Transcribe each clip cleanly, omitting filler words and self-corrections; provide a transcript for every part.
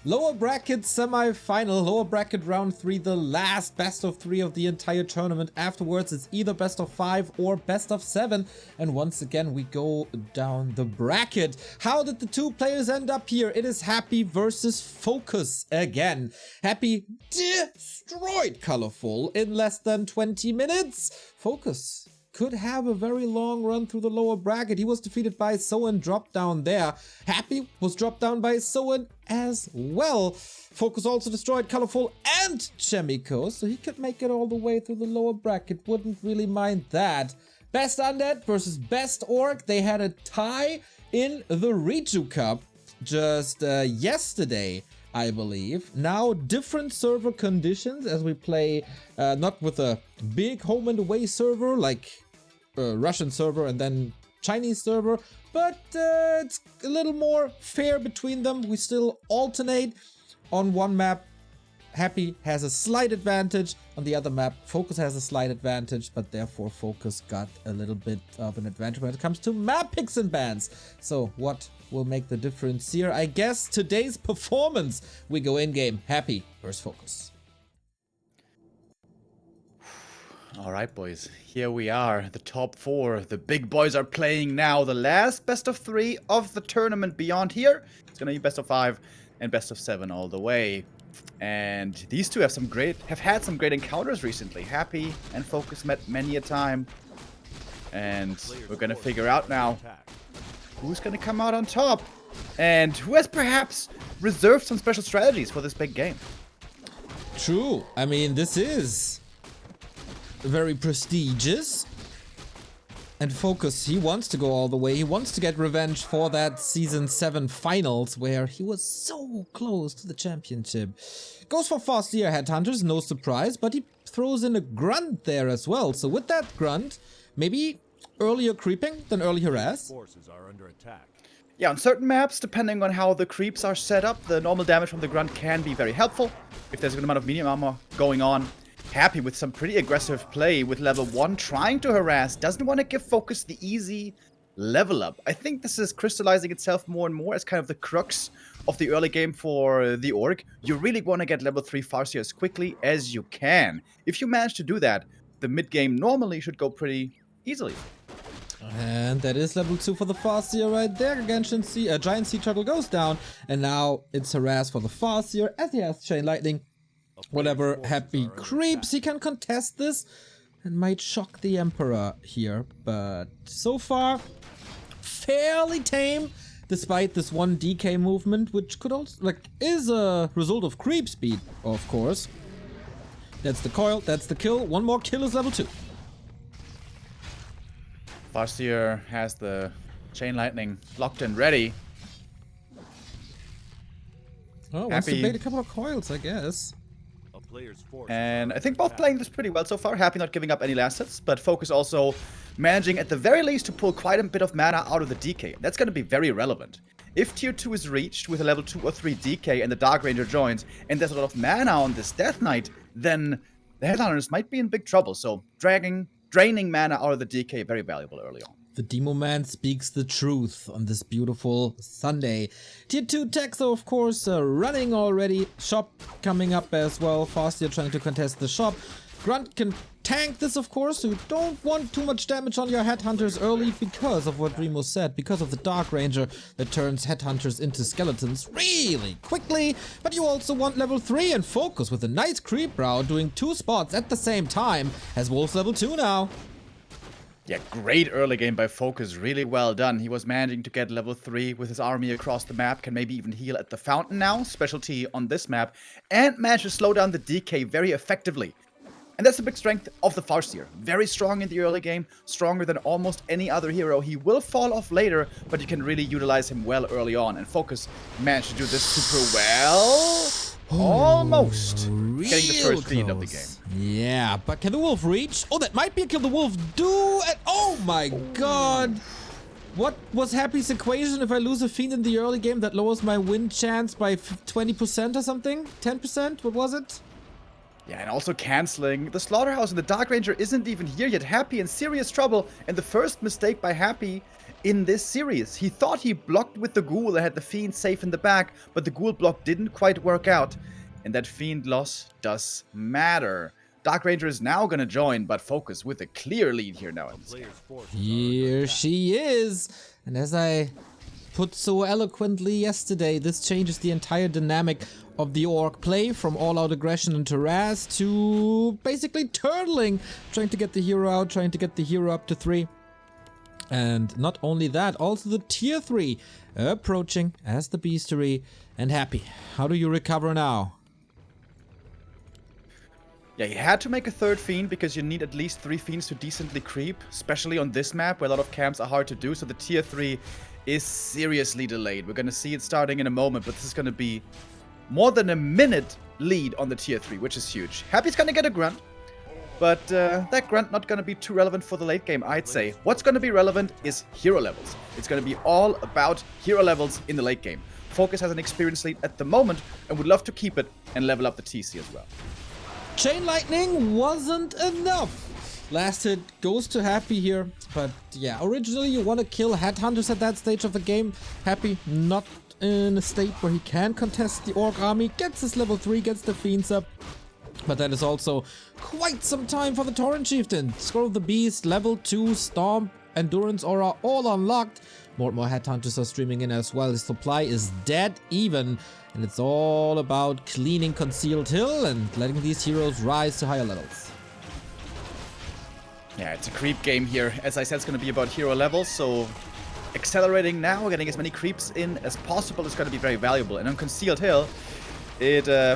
Lowerbracket Semifinal, lower bracket round 3, the last best of 3 of the entire tournament. Afterwards, it's either best of 5 or best of 7. And once again, we go down the bracket. How did the two players end up here? It is Happy versus FoCuS again. Happy destroyed Colorful in less than 20 minutes. FoCuS could have a very long run through the lower bracket. He was defeated by Soen, dropped down there. Happy was dropped down by Soen as well. FoCuS also destroyed Colorful and Chemico, so he could make it all the way through the lower bracket. Wouldn't really mind that. Best Undead versus Best Orc. They had a tie in the Reju Cup just yesterday, I believe. Now different server conditions as we play not with a big home and away server like Russian server and then Chinese server, but it's a little more fair between them. We still alternate. On one map, Happy has a slight advantage. On the other map, FoCuS has a slight advantage, but therefore FoCuS got a little bit of an advantage when it comes to map picks and bans. So what will make the difference here? I guess today's performance. We go in-game. Happy versus FoCuS. All right, boys, here we are, the top 4. The big boys are playing now. The last best of 3 of the tournament. Beyond here, it's gonna be best of 5 and best of 7 all the way. And these two have had some great encounters recently. Happy and FoCuS met many a time. And we're gonna figure out now who's gonna come out on top and who has perhaps reserved some special strategies for this big game. True. I mean, this is very prestigious. And FoCuS, he wants to go all the way. He wants to get revenge for that Season 7 finals where he was so close to the championship. Goes for FoCuS Headhunters, no surprise, but he throws in a grunt there as well. So with that grunt, maybe earlier creeping than early harass. Forces are under attack. Yeah, on certain maps, depending on how the creeps are set up, the normal damage from the grunt can be very helpful if there's a good amount of medium armor going on. Happy with some pretty aggressive play with level 1, trying to harass, doesn't want to give FoCuS the easy level up. I think this is crystallizing itself more and more as kind of the crux of the early game for the Orc. You really want to get level 3 FoCuS as quickly as you can. If you manage to do that, the mid game normally should go pretty easily. And that is level 2 for the FoCuS right there. Giant Sea Turtle goes down, and now it's harass for the FoCuS as he has Chain Lightning. Whatever Happy creeps, he can contest this and might shock the Emperor here. But so far, fairly tame, despite this one DK movement, which could also, is a result of creep speed, of course. That's the coil, that's the kill. One more kill is level 2. FoCuS has the Chain Lightning locked and ready. Oh, wants to bait a couple of coils, I guess. And I think both playing this pretty well so far. Happy not giving up any last hits, but FoCuS also managing at the very least to pull quite a bit of mana out of the DK. That's going to be very relevant. If tier 2 is reached with a level 2 or 3 DK and the Dark Ranger joins, and there's a lot of mana on this Death Knight, then the Headhunters might be in big trouble. So draining mana out of the DK, very valuable early on. The Demo Man speaks the truth on this beautiful Sunday. Tier 2 Texo, of course, running already. Shop coming up as well. FoCuS trying to contest the shop. Grunt can tank this, of course. You don't want too much damage on your Headhunters early because of what Remo said. Because of the Dark Ranger that turns Headhunters into skeletons really quickly. But you also want level 3 and FoCuS with a nice creep route doing 2 spots at the same time. Has Wolves level 2 now. Yeah, great early game by FoCuS, really well done. He was managing to get level 3 with his army across the map, can maybe even heal at the fountain now, specialty on this map, and managed to slow down the DK very effectively. And that's a big strength of the FoCuS. Very strong in the early game, stronger than almost any other hero. He will fall off later, but you can really utilize him well early on, and FoCuS managed to do this super well. Almost getting the first lead of the game. Yeah, but can the Wolf reach? Oh, that might be a kill the Wolf do. And oh my god. What was Happy's equation? If I lose a Fiend in the early game, that lowers my win chance by 20% or something? 10%? What was it? Yeah, and also canceling the Slaughterhouse, and the Dark Ranger isn't even here yet. Happy in serious trouble, and the first mistake by Happy in this series. He thought he blocked with the Ghoul and had the Fiend safe in the back, but the Ghoul block didn't quite work out. And that Fiend loss does matter. Dark Ranger is now gonna join, but FoCuS with a clear lead here now in this game. Here she is. And as I put so eloquently yesterday, this changes the entire dynamic of the orc play from all-out aggression into Raz to basically turtling, trying to get the hero out, trying to get the hero up to 3. And not only that, also the tier 3 approaching as the Beastery. And Happy, how do you recover now? Yeah, you had to make a third Fiend because you need at least 3 Fiends to decently creep, especially on this map where a lot of camps are hard to do, so the tier 3 is seriously delayed. We're gonna see it starting in a moment, but this is gonna be more than a minute lead on the tier 3, which is huge. Happy's gonna get a grunt, but that grunt not gonna be too relevant for the late game, I'd say. What's gonna be relevant is hero levels. It's gonna be all about hero levels in the late game. FoCuS has an experience lead at the moment and would love to keep it and level up the TC as well. Chain Lightning wasn't enough. Last hit goes to Happy here, but yeah, originally you want to kill Headhunters at that stage of the game. Happy not in a state where he can contest the Orc army, gets his level 3, gets the Fiends up. But that is also quite some time for the Torrent Chieftain. Scroll of the Beast, level 2, Storm, Endurance Aura, all unlocked. More and more Headhunters are streaming in as well. His supply is dead even. And it's all about cleaning Concealed Hill and letting these heroes rise to higher levels. Yeah, it's a creep game here. As I said, it's going to be about hero levels, so accelerating now, getting as many creeps in as possible is going to be very valuable. And on Concealed Hill,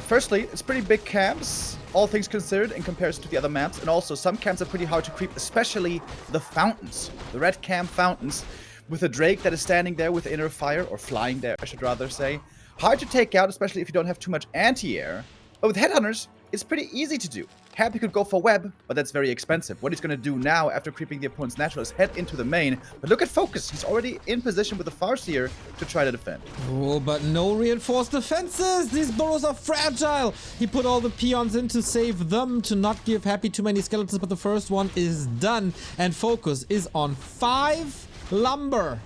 firstly, it's pretty big camps, all things considered, in comparison to the other maps. And also, some camps are pretty hard to creep, especially the fountains. The red camp fountains, with a Drake that is standing there with Inner Fire, or flying there, I should rather say. Hard to take out, especially if you don't have too much anti-air. But with Headhunters, it's pretty easy to do. Happy could go for Web, but that's very expensive. What he's going to do now, after creeping the opponent's natural, is head into the main. But look at FoCuS. He's already in position with the Farseer to try to defend. Oh, but no reinforced defenses! These burrows are fragile! He put all the peons in to save them, to not give Happy too many skeletons, but the first one is done. And FoCuS is on 5 lumber.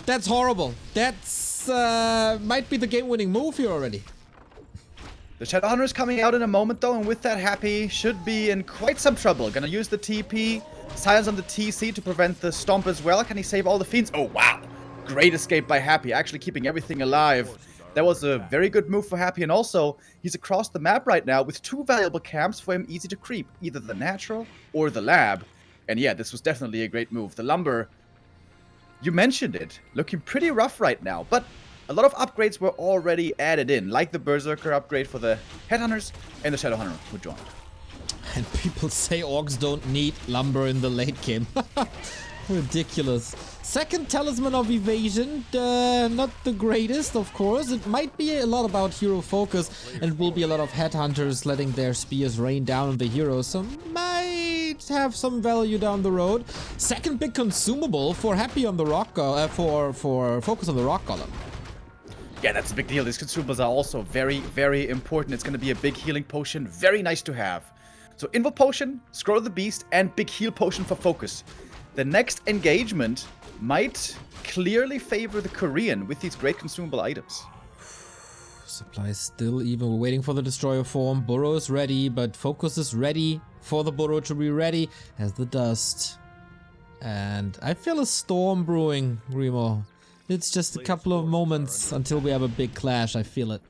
That's horrible. That's might be the game-winning move here already. The Shadowhunter is coming out in a moment though, and with that Happy should be in quite some trouble. Gonna use the TP, silence on the TC to prevent the stomp as well. Can he save all the Fiends? Oh wow! Great escape by Happy, actually keeping everything alive. That was a very good move for Happy, and also he's across the map right now with 2 valuable camps for him easy to creep, either the natural or the lab. And yeah, this was definitely a great move. The lumber, you mentioned it, looking pretty rough right now, but a lot of upgrades were already added in, like the Berserker upgrade for the Headhunters and the Shadowhunter who joined. And people say orcs don't need lumber in the late game. Ridiculous. Second Talisman of Evasion, not the greatest, of course. It might be a lot about hero focus, and it will be a lot of Headhunters letting their spears rain down on the heroes, so might have some value down the road. Second big consumable for Happy on the rock, for FoCuS on the rock column. Yeah, that's a big deal. These consumables are also very, very important. It's going to be a big healing potion. Very nice to have. So, Invo Potion, Scroll of the Beast, and big heal potion for FoCuS. The next engagement might clearly favor the Korean with these great consumable items. Supplies still even. We're waiting for the Destroyer form. Burrow is ready, but FoCuS is ready for the Burrow to be ready as the dust. And I feel a storm brewing, Remo. It's just a couple of moments until we have a big clash, I feel it.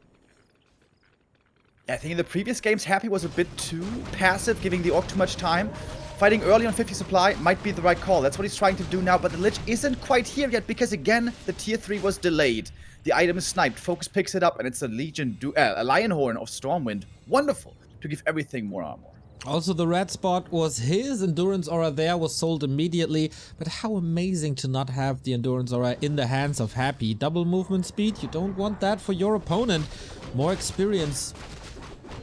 I think in the previous games, Happy was a bit too passive, giving the Orc too much time. Fighting early on 50 supply might be the right call. That's what he's trying to do now, but the Lich isn't quite here yet because, again, the tier 3 was delayed. The item is sniped. FoCuS picks it up, and it's a Lion Horn of Stormwind. Wonderful to give everything more armor. Also, the red spot was his. Endurance Aura there was sold immediately. But how amazing to not have the Endurance Aura in the hands of Happy. Double movement speed, you don't want that for your opponent. More experience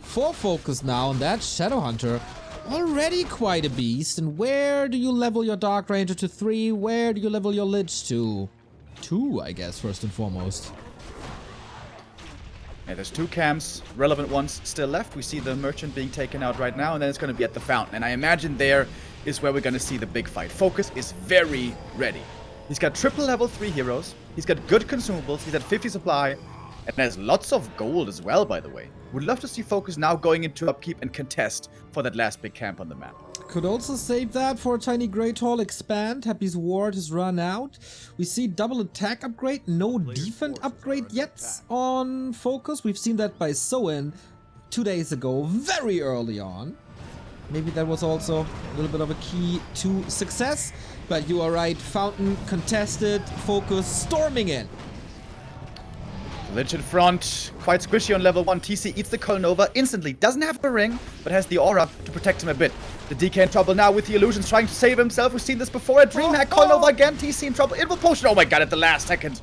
for FoCuS now, and that Shadowhunter already quite a beast. And where do you level your Dark Ranger to 3? Where do you level your Lich to? 2, I guess, first and foremost. Yeah, there's 2 camps, relevant ones, still left. We see the Merchant being taken out right now, and then it's going to be at the Fountain. And I imagine there is where we're going to see the big fight. FoCuS is very ready. He's got triple level 3 heroes. He's got good consumables. He's at 50 supply. And has lots of gold as well, by the way. Would love to see FoCuS now going into upkeep and contest for that last big camp on the map. Could also save that for a tiny Great Hall expand. Happy's ward has run out. We see double attack upgrade, no defense upgrade yet on FoCuS. We've seen that by Soin 2 days ago, very early on. Maybe that was also a little bit of a key to success. But you are right, Fountain contested, FoCuS storming in. Lich in front, quite squishy on level 1. TC eats the Colnova instantly. Doesn't have the ring, but has the aura to protect him a bit. The DK in trouble now with the illusions, trying to save himself. We've seen this before. A DreamHack, Colnova again. TC in trouble. Invul potion. Oh my god, at the last second.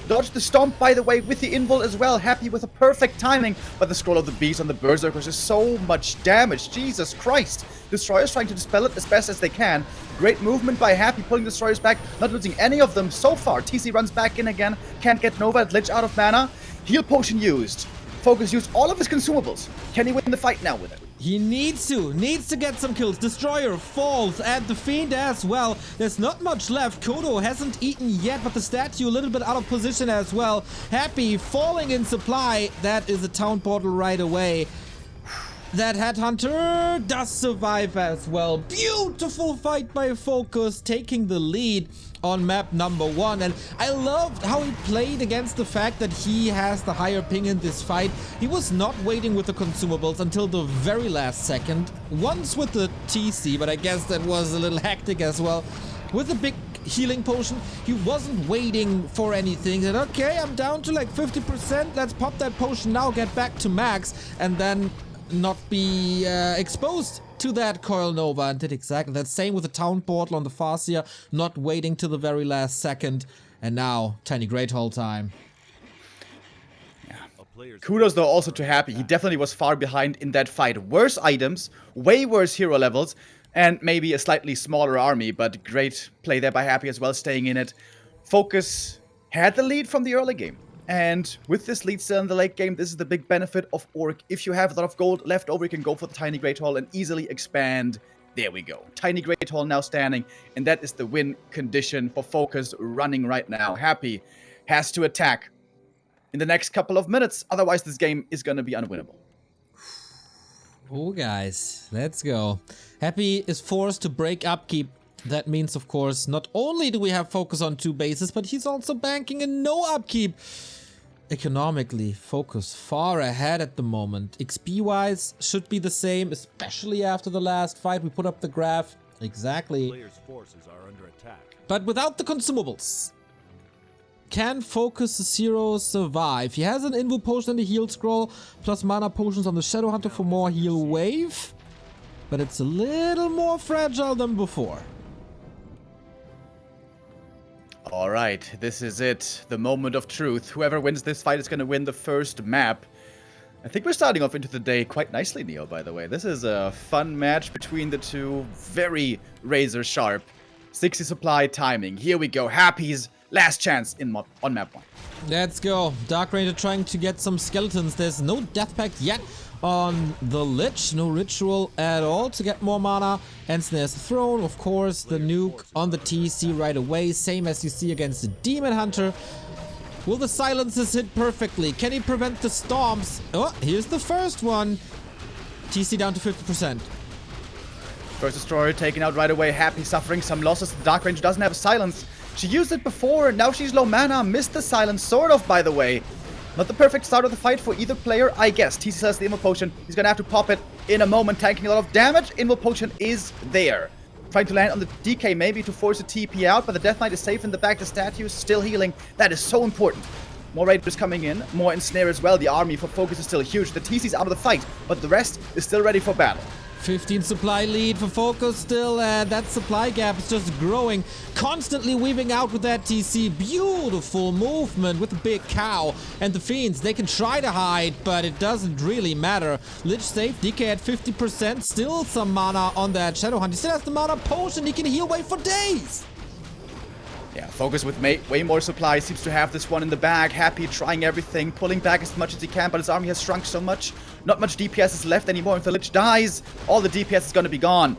Dodged the stomp, by the way, with the invul as well. Happy with a perfect timing. But the scroll of the beast on the berserkers is so much damage. Jesus Christ. Destroyers trying to dispel it as best as they can. Great movement by Happy, pulling Destroyers back, not losing any of them so far. TC runs back in again. Can't get Nova. Lich out of mana. Heal potion used. FoCuS used all of his consumables. Can he win the fight now with it? He needs to get some kills. Destroyer falls, and the Fiend as well. There's not much left. Kodo hasn't eaten yet, but the statue a little bit out of position as well. Happy falling in supply. That is a town portal right away. That Headhunter does survive as well. Beautiful fight by FoCuS, taking the lead on map number 1. And I loved how he played against the fact that he has the higher ping in this fight. He was not waiting with the consumables until the very last second. Once with the TC, but I guess that was a little hectic as well. With the big healing potion, he wasn't waiting for anything. He said, okay, I'm down to like 50%. Let's pop that potion now, get back to max, and then not be exposed to that Coil Nova, and did exactly that. Same with the town portal on the Farseer, not waiting till the very last second. And now, tiny Great Hall time. Yeah. Kudos though also to Happy. He definitely was far behind in that fight. Worse items, way worse hero levels, and maybe a slightly smaller army, but great play there by Happy as well, staying in it. FoCuS had the lead from the early game. And with this lead still in the late game, this is the big benefit of ORC. If you have a lot of gold left over, you can go for the Tiny Great Hall and easily expand. There we go. Tiny Great Hall now standing, and that is the win condition for FoCuS running right now. Happy has to attack in the next couple of minutes, otherwise this game is going to be unwinnable. Oh, guys, let's go. Happy is forced to break upkeep. That means, of course, not only do we have FoCuS on 2 bases, but he's also banking a no upkeep. Economically, FoCuS far ahead at the moment. XP-wise, should be the same, especially after the last fight. We put up the graph. Exactly. Players' forces are under attack. But without the consumables, can FoCuS Zero survive? He has an Invul potion and a heal scroll, plus mana potions on the Shadowhunter for more heal wave. But it's a little more fragile than before. Alright, this is it. The moment of truth. Whoever wins this fight is going to win the first map. I think we're starting off into the day quite nicely, Neo, by the way. This is a fun match between the two. Very razor sharp. 60 supply timing. Here we go. Happy's last chance on map 1. Let's go. Dark Ranger trying to get some skeletons. There's no death pact yet on the Lich. No ritual at all to get more mana. And Snare's Throne, of course. The nuke on the TC right away. Same as you see against the Demon Hunter. Will the silences hit perfectly? Can he prevent the stomps? Oh, here's the first one. TC down to 50%. First Destroyer taken out right away. Happy suffering some losses. The Dark Ranger doesn't have a silence. She used it before. Now she's low mana. Missed the silence, sort of, by the way. Not the perfect start of the fight for either player, I guess. TC has the Invul Potion. He's gonna have to pop it in a moment, tanking a lot of damage. Invul Potion is there. Trying to land on the DK maybe to force a TP out, but the Death Knight is safe in the back. The statue is still healing. That is so important. More Raiders coming in, more Ensnare as well. The army for FoCuS is still huge. The TC's out of the fight, but the rest is still ready for battle. 15 supply lead for FoCuS still, and that supply gap is just growing. Constantly weaving out with that TC. Beautiful movement with the big cow. And the Fiends, they can try to hide, but it doesn't really matter. Lich safe, DK at 50%. Still some mana on that Shadowhunt. He still has the mana potion. He can heal away for days. Yeah, FoCuS with way more supply. Seems to have this one in the bag. Happy, trying everything, pulling back as much as he can, but his army has shrunk so much. Not much DPS is left anymore. If the Lich dies, all the DPS is going to be gone.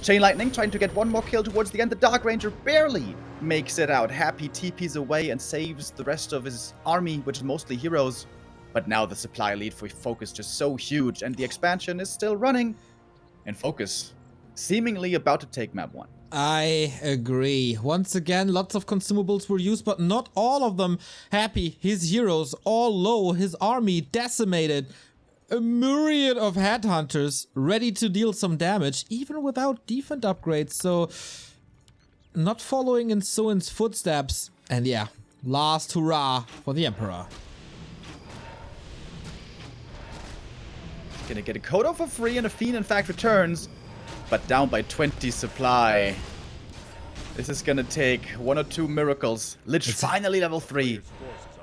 Chain Lightning trying to get one more kill towards the end. The Dark Ranger barely makes it out. Happy TPs away and saves the rest of his army, which is mostly heroes. But now the supply lead for FoCuS just so huge, and the expansion is still running. And FoCuS seemingly about to take map 1. I agree. Once again, lots of consumables were used, but not all of them. Happy, his heroes all low, his army decimated. A myriad of headhunters ready to deal some damage, even without defense upgrades. So, not following in Soin's footsteps. And yeah, last hurrah for the Emperor. Gonna get a Kodo for free, and a Fiend in fact returns, but down by 20 supply. This is gonna take 1 or 2 miracles. Lich finally level 3.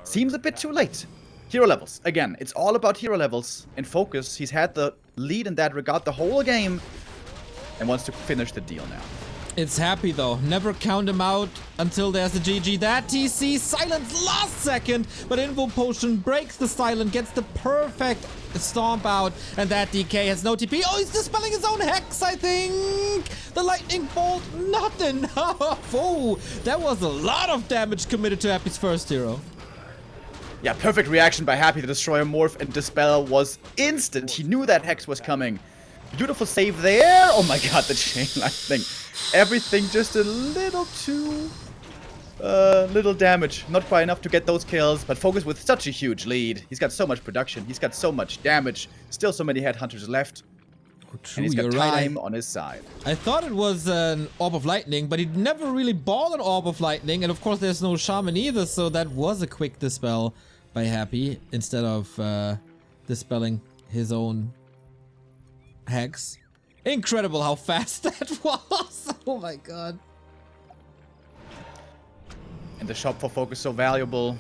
Seems a bit too late. Hero levels. Again, it's all about hero levels. In FoCuS, he's had the lead in that regard the whole game and wants to finish the deal now. It's Happy though. Never count him out until there's a GG. That TC silence last second, but Invo Potion breaks the silent, gets the perfect stomp out, and that DK has no TP. Oh, he's dispelling his own Hex, I think! The Lightning Bolt, not enough! Oh, that was a lot of damage committed to Happy's first hero. Yeah, perfect reaction by Happy. The Destroyer Morph and Dispel was instant. He knew that Hex was coming. Beautiful save there. Oh my god, the Chain Lightning. Everything just a little too... little damage. Not quite enough to get those kills, but FoCuS with such a huge lead. He's got so much production. He's got so much damage. Still so many headhunters left. Oh, true, and he's got time right. on his side. I thought it was an Orb of Lightning, but he never really bought an Orb of Lightning. And of course there's no Shaman either, so that was a quick dispel by Happy instead of dispelling his own Hex. Incredible how fast that was. Oh my god. And the shop for FoCuS so valuable.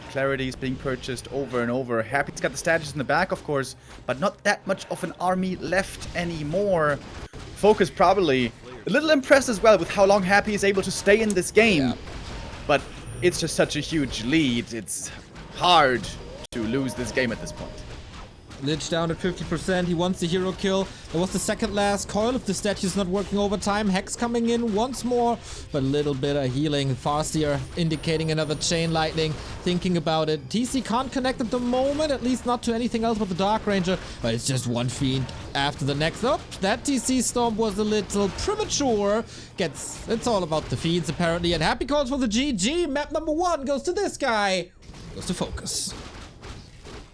Clarity is being purchased over and over. Happy's got the statues in the back, of course, but not that much of an army left anymore. FoCuS probably a little impressed as well with how long Happy is able to stay in this game. Yeah. But it's just such a huge lead. It's hard to lose this game at this point. Lich down at 50%. He wants the hero kill. There was the second last coil. If the statue's not working overtime, Hex coming in once more, but a little bit of healing. FoCuS indicating another Chain Lightning. Thinking about it. TC can't connect at the moment, at least not to anything else but the Dark Ranger. But it's just one Fiend after the next. Oh, that TC Storm was a little premature. It's all about the Fiends apparently. And Happy calls for the GG. Map number 1 goes to this guy. Goes to FoCuS.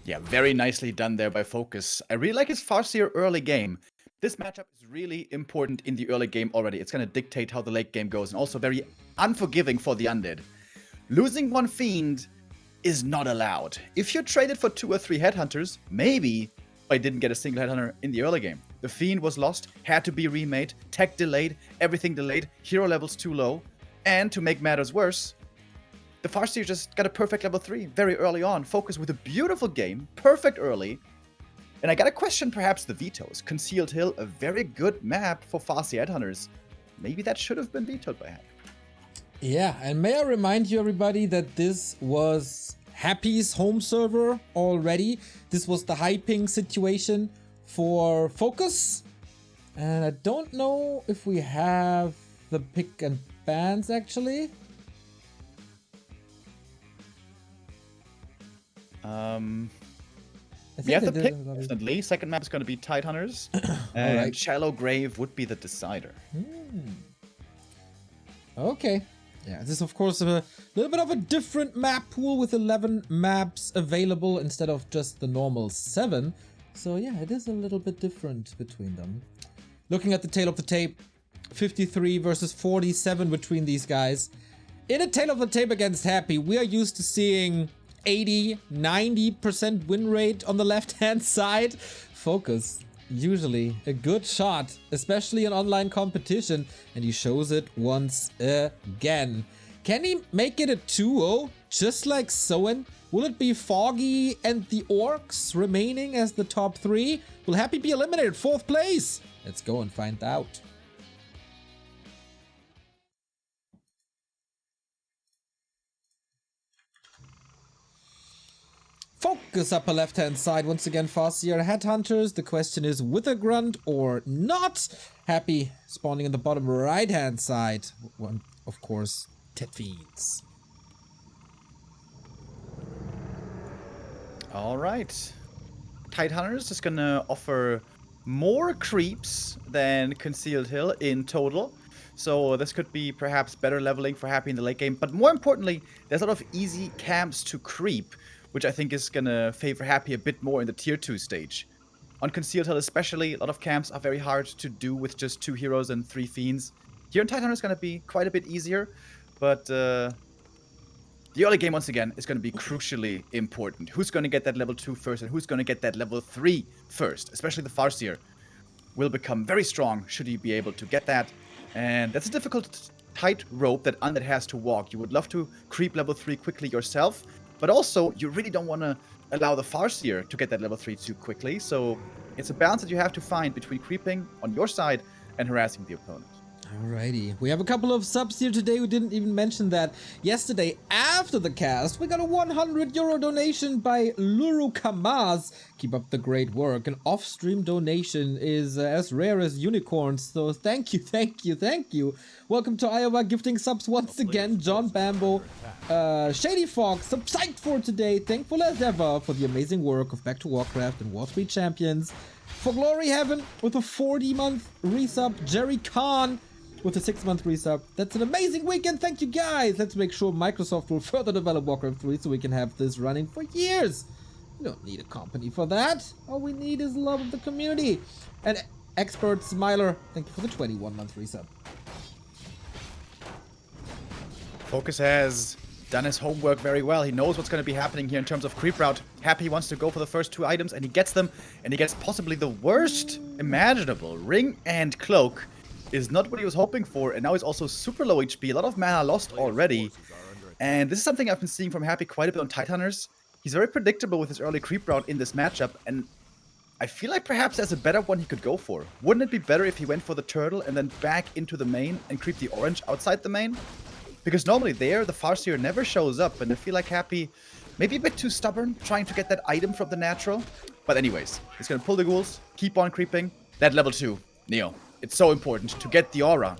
Yeah, very nicely done there by FoCuS. I really like his FoCuS early game. This matchup is really important in the early game already. It's going to dictate how the late game goes, and also very unforgiving for the undead. Losing one Fiend is not allowed. If you're traded for 2 or 3 headhunters, maybe I didn't get a single headhunter in the early game. The Fiend was lost, had to be remade, tech delayed, everything delayed, hero levels too low, and to make matters worse, the FoCuS just got a perfect level 3 very early on. FoCuS with a beautiful game, perfect early. And I got a question perhaps the vetoes. Concealed Hill, a very good map for FoCuS headhunters. Maybe that should have been vetoed by Happy. Yeah, and may I remind you everybody that this was Happy's home server already. This was the high ping situation for FoCuS. And I don't know if we have the pick and bans actually. We have the pick, definitely. Second map is going to be Tidehunters. And right. Shallow Grave would be the decider. Okay. Yeah, this is of course a little bit of a different map pool with 11 maps available instead of just the normal 7. So yeah, it is a little bit different between them. Looking at the tail of the tape, 53 versus 47 between these guys. In a tail of the tape against Happy, we are used to seeing 80-90% win rate on the left-hand side. FoCuS, usually a good shot, especially in online competition, and he shows it once again. Can he make it a 2-0, just like Soin? Will it be Foggy and the Orcs remaining as the top 3? Will Happy be eliminated? 4th place? Let's go and find out. FoCuS upper left-hand side. Once again, FoCuS Headhunters. The question is with a grunt or not. Happy spawning in the bottom right-hand side. One, of course, Ted Feeds. All right. Tidehunters is gonna offer more creeps than Concealed Hill in total. So this could be perhaps better leveling for Happy in the late game. But more importantly, there's a lot of easy camps to creep, which I think is gonna favor Happy a bit more in the tier 2 stage. On Concealed Hill especially, a lot of camps are very hard to do with just 2 heroes and 3 fiends. Here in Tidehunters is gonna be quite a bit easier, but the early game, once again, is going to be crucially important. Who's going to get that level 2 first and who's going to get that level 3 first? Especially the FoCuS will become very strong should he be able to get that. And that's a difficult tight rope that Undead has to walk. You would love to creep level 3 quickly yourself, but also you really don't want to allow the FoCuS to get that level 3 too quickly. So it's a balance that you have to find between creeping on your side and harassing the opponent. Alrighty, we have a couple of subs here today. We didn't even mention that yesterday after the cast. We got a €100 donation by Luru Kamaz. Keep up the great work. An off-stream donation is as rare as unicorns. So thank you, thank you, thank you. Welcome to Iowa, gifting subs once again. John Bambo, Shady Fox, I'm psyched for today. Thankful as ever for the amazing work of Back to Warcraft and W3Champions. For Glory Heaven with a 40-month resub. Jerry Khan with a 6-month resub. That's an amazing weekend. Thank you guys. Let's make sure Microsoft will further develop Warcraft 3 so we can have this running for years. We don't need a company for that. All we need is love of the community. And Expert Smiler, thank you for the 21-month resub. FoCuS has done his homework very well. He knows what's going to be happening here in terms of creep route. Happy wants to go for the first 2 items, and he gets them. And he gets possibly the worst imaginable. Ring and Cloak is not what he was hoping for, and now he's also super low HP. A lot of mana lost already. And this is something I've been seeing from Happy quite a bit on Tidehunters. He's very predictable with his early creep route in this matchup, and I feel like perhaps there's a better one he could go for. Wouldn't it be better if he went for the turtle and then back into the main and creep the orange outside the main? Because normally there, the FoCuS never shows up, and I feel like Happy maybe a bit too stubborn trying to get that item from the natural. But anyways, he's gonna pull the ghouls, keep on creeping. That level 2, Neo. It's so important to get the aura.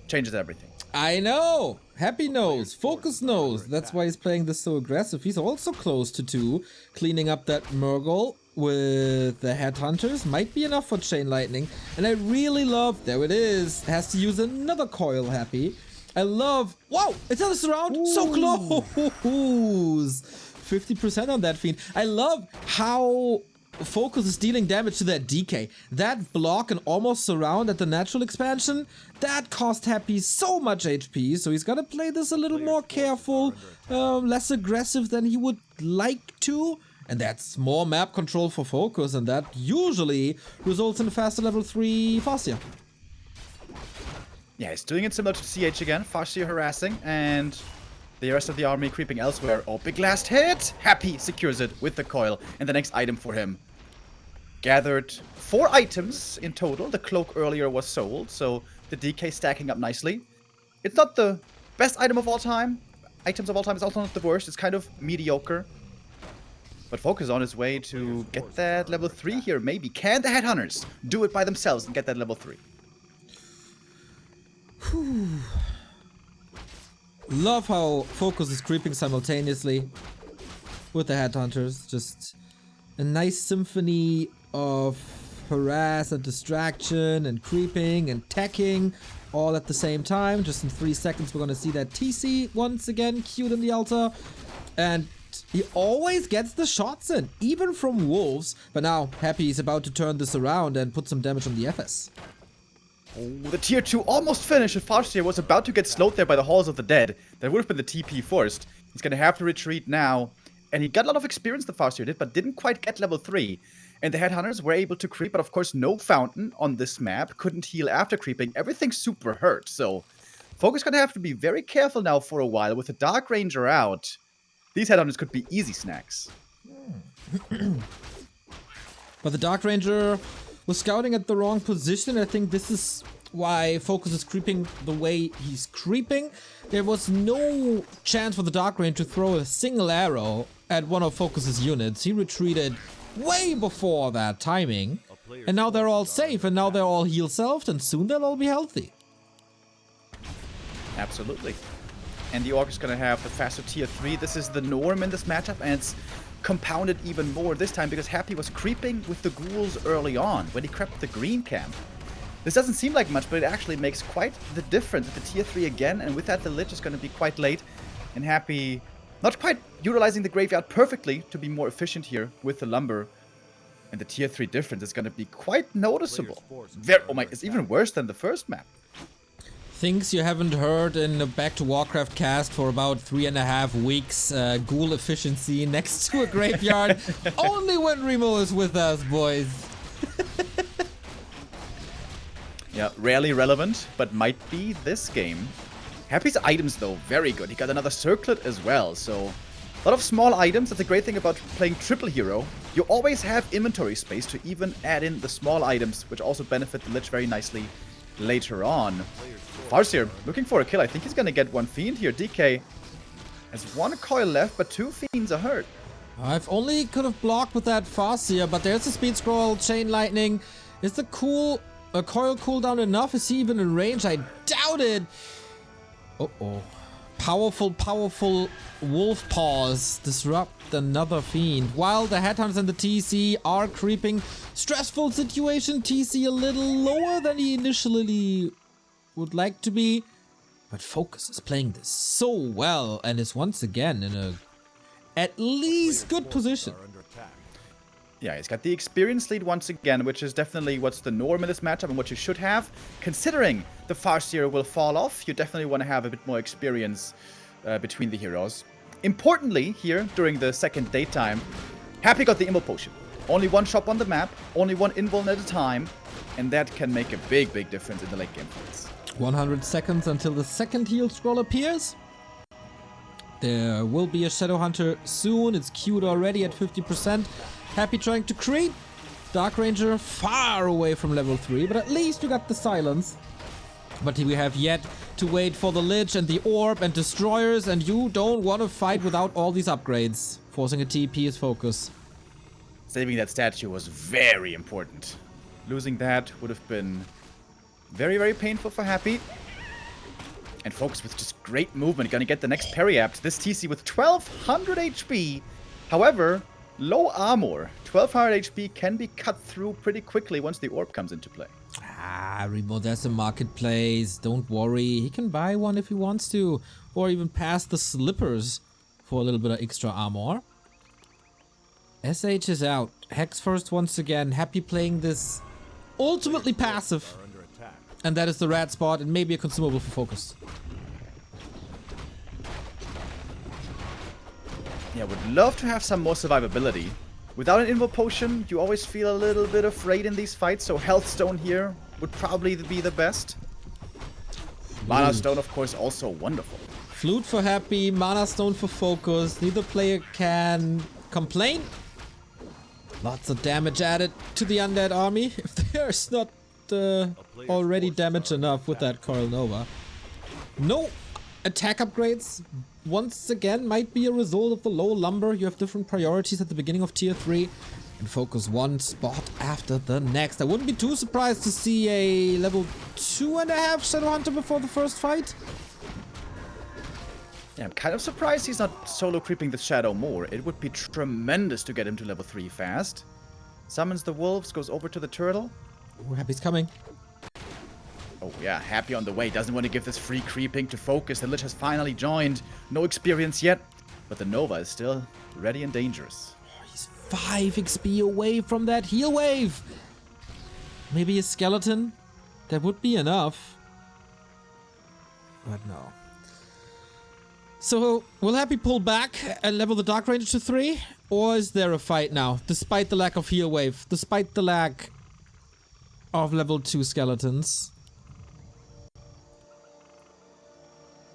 Changes everything. I know! Happy knows. FoCuS knows. That's why he's playing this so aggressive. He's also close to 2. Cleaning up that Murgle with the Headhunters might be enough for Chain Lightning. And I really love... There it is. Has to use another coil, Happy. I love... Wow! It's on the surround! Ooh. So close! 50% on that fiend. I love how... FoCuS is dealing damage to that DK. That block and almost surround at the natural expansion, that cost Happy so much HP, so he's gotta play this a little more careful, less aggressive than he would like to. And that's more map control for FoCuS, and that usually results in a faster level 3 FoCuS. Yeah, he's doing it similar to CH again, FoCuS harassing, and the rest of the army creeping elsewhere. Oh, big last hit! Happy secures it with the coil, and the next item for him. Gathered 4 items in total. The cloak earlier was sold, so the DK stacking up nicely. It's not the best item of all time. Items of all time is also not the worst. It's kind of mediocre. But FoCuS on his way to get that level 3 here, maybe. Can the Headhunters do it by themselves and get that level 3? Whew. Love how FoCuS is creeping simultaneously with the Headhunters. Just a nice symphony of harass and distraction and creeping and teching all at the same time. Just in 3 seconds we're gonna see that TC once again queued in the altar. And he always gets the shots in, even from wolves. But now Happy is about to turn this around and put some damage on the FS. Oh, the tier 2 almost finished. FoCuS was about to get slowed there by the Halls of the Dead. That would have been the TP first. He's gonna have to retreat now. And he got a lot of experience, the FoCuS did, but didn't quite get level 3. And the Headhunters were able to creep, but of course no fountain on this map. Couldn't heal after creeping. Everything's super hurt. So FoCuS gonna have to be very careful now for a while. With the Dark Ranger out, these Headhunters could be easy snacks. But the Dark Ranger was scouting at the wrong position. I think this is why FoCuS is creeping the way he's creeping. There was no chance for the Dark Ranger to throw a single arrow at one of FoCuS's units. He retreated way before that timing. And now they're all safe, and now they're all heal-selfed, and soon they'll all be healthy. Absolutely. And the Orc is going to have the faster tier 3. This is the norm in this matchup, and it's compounded even more this time because Happy was creeping with the ghouls early on when he crept the green camp. This doesn't seem like much, but it actually makes quite the difference with the tier 3 again, and with that the Lich is going to be quite late, and Happy not quite utilizing the graveyard perfectly to be more efficient here with the lumber. And the tier 3 difference is going to be quite noticeable. Oh my, it's even worse than the first map. Things you haven't heard in the Back to Warcraft cast for about 3.5 weeks. Ghoul efficiency next to a graveyard. Only when Remo is with us, boys. Yeah, rarely relevant, but might be this game. Happy's items, though, very good. He got another circlet as well, so a lot of small items. That's a great thing about playing triple hero. You always have inventory space to even add in the small items, which also benefit the Lich very nicely later on. FoCuS looking for a kill. I think he's going to get one Fiend here. DK has one coil left, but 2 Fiends are hurt. I've only could have blocked with that FoCuS, but there's a speed scroll, chain lightning. Is the coil cooldown enough? Is he even in range? I doubt it. Uh-oh. Powerful wolf paws disrupt another Fiend. While the Headhunters and the TC are creeping. Stressful situation. TC a little lower than he initially would like to be. But FoCuS is playing this so well and is once again in a at least good position. Yeah, he's got the experience lead once again, which is definitely what's the norm in this matchup and what you should have. Considering the FoCuS will fall off, you definitely want to have a bit more experience between the heroes. Importantly, here, during the second daytime, Happy got the Immo Potion. Only one shop on the map, only one invuln at a time, and that can make a big difference in the late game fights. 100 seconds until the second heal scroll appears. There will be a Shadow Hunter soon. It's queued already at 50%. Happy trying to creep. Dark Ranger far away from level 3, but at least we got the silence. But we have yet to wait for the Lich and the Orb and Destroyers, and you don't want to fight without all these upgrades. Forcing a TP is FoCuS. Saving that statue was very important. Losing that would have been very painful for Happy. And FoCuS with just great movement, gonna get the next parry apt. This TC with 1200 HP. However, low armor. 1200 HP can be cut through pretty quickly once the orb comes into play. Remo, there's a marketplace. Don't worry. He can buy one if he wants to. Or even pass the slippers for a little bit of extra armor. SH is out. Hex first once again. Happy playing this ultimately passive. And that is the rat spot and maybe a consumable for FoCuS. Yeah, would love to have some more survivability. Without an Invul Potion, you always feel a little bit afraid in these fights, so Health Stone here would probably be the best. Mana Stone, of course, also wonderful. Flute for Happy, Mana Stone for FoCuS. Neither player can complain. Lots of damage added to the Undead army. If there's not already damage enough with that Coral Nova. No attack upgrades. Once again, might be a result of the low lumber. You have different priorities at the beginning of tier 3. And FoCuS one spot after the next. I wouldn't be too surprised to see a level 2.5 Shadow Hunter before the first fight. Yeah, I'm kind of surprised he's not solo creeping the Shadow more. It would be tremendous to get him to level 3 fast. Summons the wolves, goes over to the turtle. Ooh, Happy's coming. Oh yeah, Happy on the way. Doesn't want to give this free creeping to FoCuS. The Lich has finally joined. No experience yet, but the Nova is still ready and dangerous. He's 5 XP away from that heal wave. Maybe a skeleton? That would be enough. But no. So, will Happy pull back and level the Dark Ranger to 3? Or is there a fight now, despite the lack of heal wave? Despite the lack of level 2 skeletons?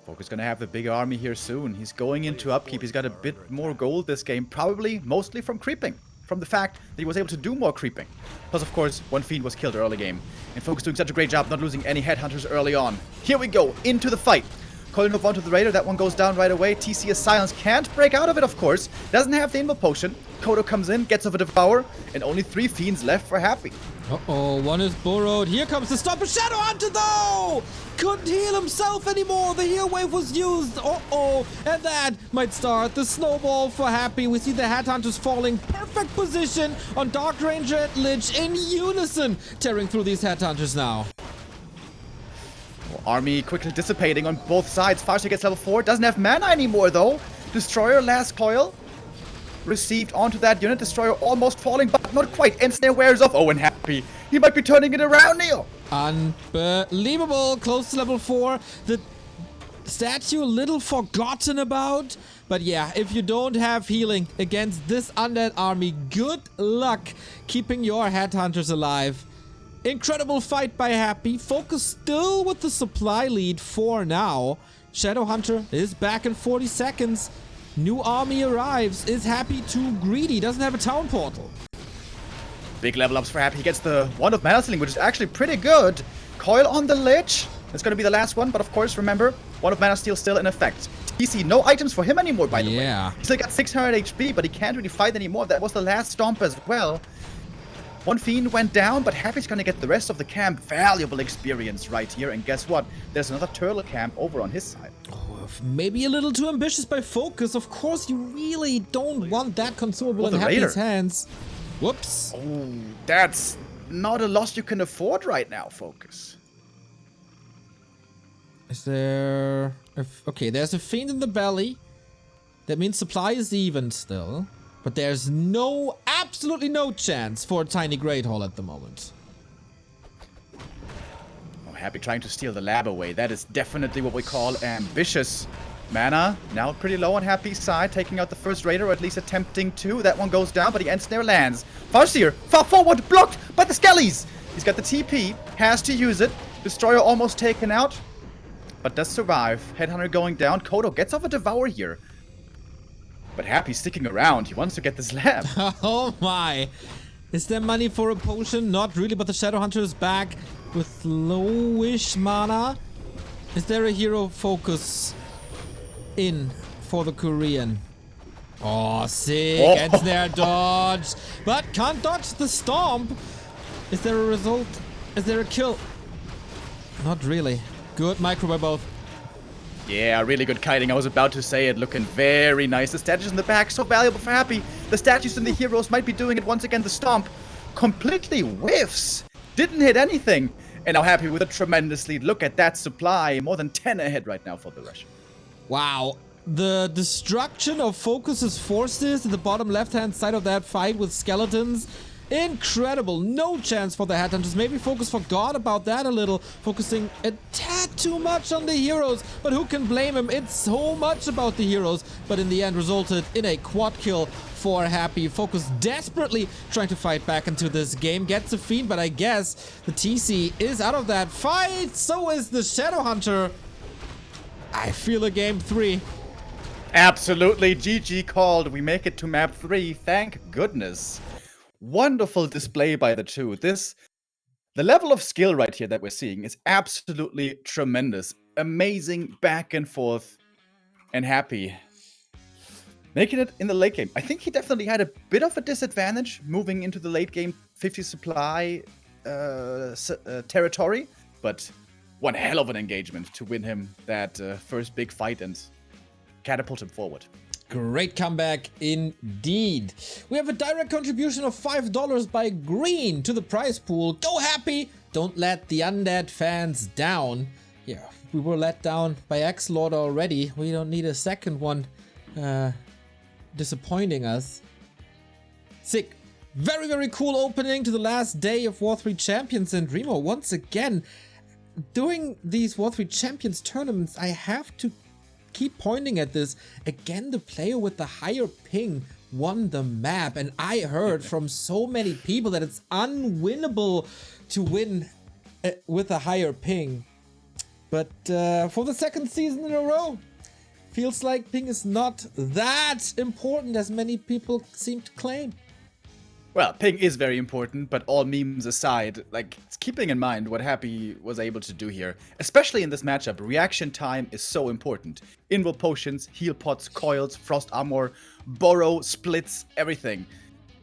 FoCuS gonna have the big army here soon. He's going into upkeep. He's got a bit more gold this game, probably mostly from creeping. From the fact that he was able to do more creeping. Plus, of course, one Fiend was killed early game. And FoCuS doing such a great job not losing any Headhunters early on. Here we go, into the fight. Coil move on to the Raider. That one goes down right away. TC is silenced. Can't break out of it, of course. Doesn't have the Invo Potion. Kodo comes in, gets over Devour, and only 3 Fiends left for Happy. Uh-oh, one is burrowed. Here comes the stop. Shadow Hunter, though! Couldn't heal himself anymore. The heal wave was used. Uh-oh. And that might start the snowball for Happy. We see the Headhunters falling. Perfect position on Dark Ranger and Lich in unison. Tearing through these Headhunters now. Army quickly dissipating on both sides. Farseer gets level 4. Doesn't have mana anymore, though. Destroyer, last coil. Received onto that unit. Destroyer almost falling, but not quite. Ensnare wears off. Oh, and Happy. He might be turning it around, Neo. Unbelievable. Close to level 4. The statue a little forgotten about. But yeah, if you don't have healing against this undead army, good luck keeping your Headhunters alive. Incredible fight by Happy. FoCuS still with the supply lead for now. Shadowhunter is back in 40 seconds. New army arrives. Is Happy too greedy? Doesn't have a town portal. Big level ups for Happy. He gets the Wand of Mana Stealing, which is actually pretty good. Coil on the Lich. It's going to be the last one, but of course, remember, Wand of Mana Steal still in effect. TC, no items for him anymore, by the way. He still got 600 HP, but he can't really fight anymore. That was the last stomp as well. One Fiend went down, but Happy's gonna get the rest of the camp. Valuable experience right here. And guess what? There's another turtle camp over on his side. Oh, maybe a little too ambitious by FoCuS. Of course, you really don't want that consumable in Happy's hands. Whoops. Oh, that's not a loss you can afford right now, FoCuS. Is there... Okay, there's a Fiend in the belly. That means supply is even still. But there's absolutely no chance for a tiny Great Hall at the moment. Oh, Happy trying to steal the lab away. That is definitely what we call ambitious. Mana now pretty low on Happy's side, taking out the first Raider, or at least attempting to. That one goes down, but the Ensnare lands. Farseer, far forward, blocked by the Skellies. He's got the TP, has to use it. Destroyer almost taken out, but does survive. Headhunter going down. Kodo gets off a Devour here. But Happy's sticking around. He wants to get this lab. Oh my. Is there money for a potion? Not really, but the Shadowhunter is back with lowish mana. Is there a hero focus in for the Korean? Oh, sick. Oh. Ensnare dodge. But can't dodge the stomp. Is there a result? Is there a kill? Not really. Good micro by both. Yeah, really good kiting. I was about to say it. Looking very nice. The statues in the back, so valuable for Happy. The statues and the heroes might be doing it once again. The stomp completely whiffs. Didn't hit anything. And now Happy with a tremendous lead. Look at that supply. More than 10 ahead right now for the Russian. Wow. The destruction of FoCuS's forces at the bottom left-hand side of that fight with skeletons. Incredible. No chance for the Headhunters. Maybe FoCuS forgot about that a little, focusing a tad too much on the heroes. But who can blame him? It's so much about the heroes. But in the end resulted in a quad kill for Happy. FoCuS desperately trying to fight back into this game. Gets a Fiend, but I guess the TC is out of that fight. So is the Shadowhunter. I feel a game 3. Absolutely. GG called. We make it to map 3. Thank goodness. Wonderful display by the two. The level of skill right here that we're seeing is absolutely tremendous. Amazing back and forth. And Happy making it in the late game. I think he definitely had a bit of a disadvantage moving into the late game 50 supply territory. But one hell of an engagement to win him that first big fight and catapult him forward. Great comeback indeed. We have a direct contribution of $5 by Green to the prize pool. Go Happy! Don't let the undead fans down. Yeah, we were let down by X-Lord already. We don't need a second one disappointing us. Sick. Very, very cool opening to the last day of W3Champions, and Remo once again doing these W3Champions tournaments. I have to keep pointing at this. Again, the player with the higher ping won the map, and I heard from so many people that it's unwinnable to win with a higher ping. But for the second season in a row, feels like ping is not that important as many people seem to claim. Well, ping is very important, but all memes aside, like, keeping in mind what Happy was able to do here, especially in this matchup, reaction time is so important. Invul potions, heal pots, coils, frost armor, borrow, splits, everything.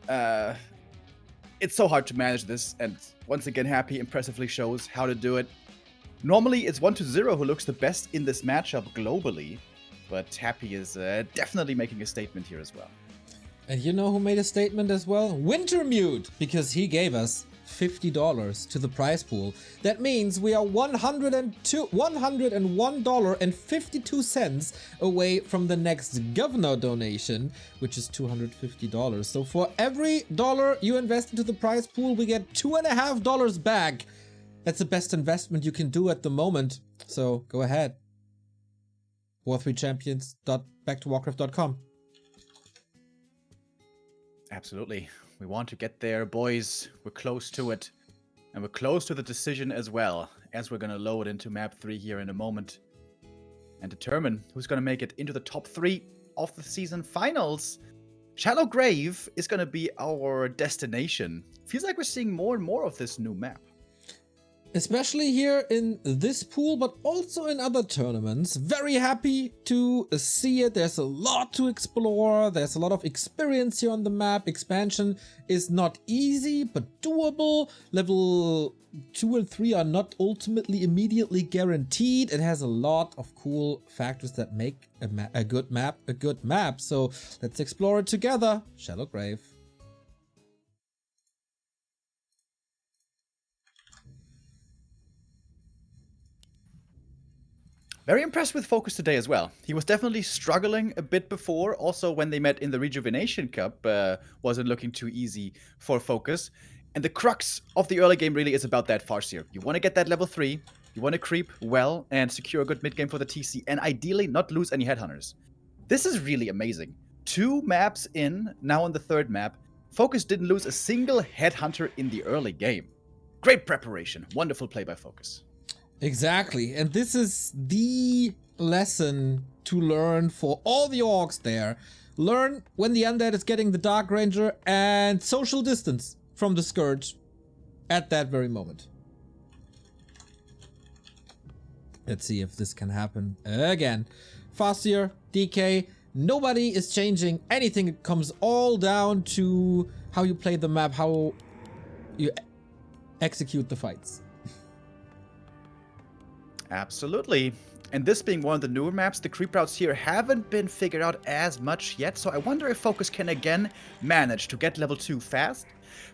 It's so hard to manage this, and once again, Happy impressively shows how to do it. Normally, it's 1-0 who looks the best in this matchup globally, but Happy is definitely making a statement here as well. And you know who made a statement as well? Wintermute, because he gave us $50 to the prize pool. That means we are $101.52 away from the next governor donation, which is $250. So for every dollar you invest into the prize pool, we get $2.50 back. That's the best investment you can do at the moment. So go ahead. War3Champions.backtowarcraft.com. Absolutely. We want to get there, boys. We're close to it. And we're close to the decision as well, as we're going to load into map 3 here in a moment. And determine who's going to make it into the top 3 of the season finals. Shallow Grave is going to be our destination. Feels like we're seeing more and more of this new map. Especially here in this pool, but also in other tournaments. Very happy to see it. There's a lot to explore. There's a lot of experience here on the map. Expansion is not easy, but doable. Level 2 and 3 are not ultimately immediately guaranteed. It has a lot of cool factors that make a good map a good map. So let's explore it together. Shallow Grave. Very impressed with FoCuS today as well. He was definitely struggling a bit before. Also, when they met in the Rejuvenation Cup, wasn't looking too easy for FoCuS. And the crux of the early game really is about that FoCuS. You want to get that level 3, you want to creep well and secure a good mid game for the TC, and ideally not lose any headhunters. This is really amazing. 2 maps in, now on the 3rd map, FoCuS didn't lose a single headhunter in the early game. Great preparation. Wonderful play by FoCuS. Exactly, and this is the lesson to learn for all the orcs there. Learn when the undead is getting the Dark Ranger and social distance from the Scourge at that very moment. Let's see if this can happen again. FoCuS, DK, nobody is changing anything. It comes all down to how you play the map, how you execute the fights. Absolutely. And this being one of the newer maps, the creep routes here haven't been figured out as much yet, so I wonder if FoCuS can again manage to get level 2 fast,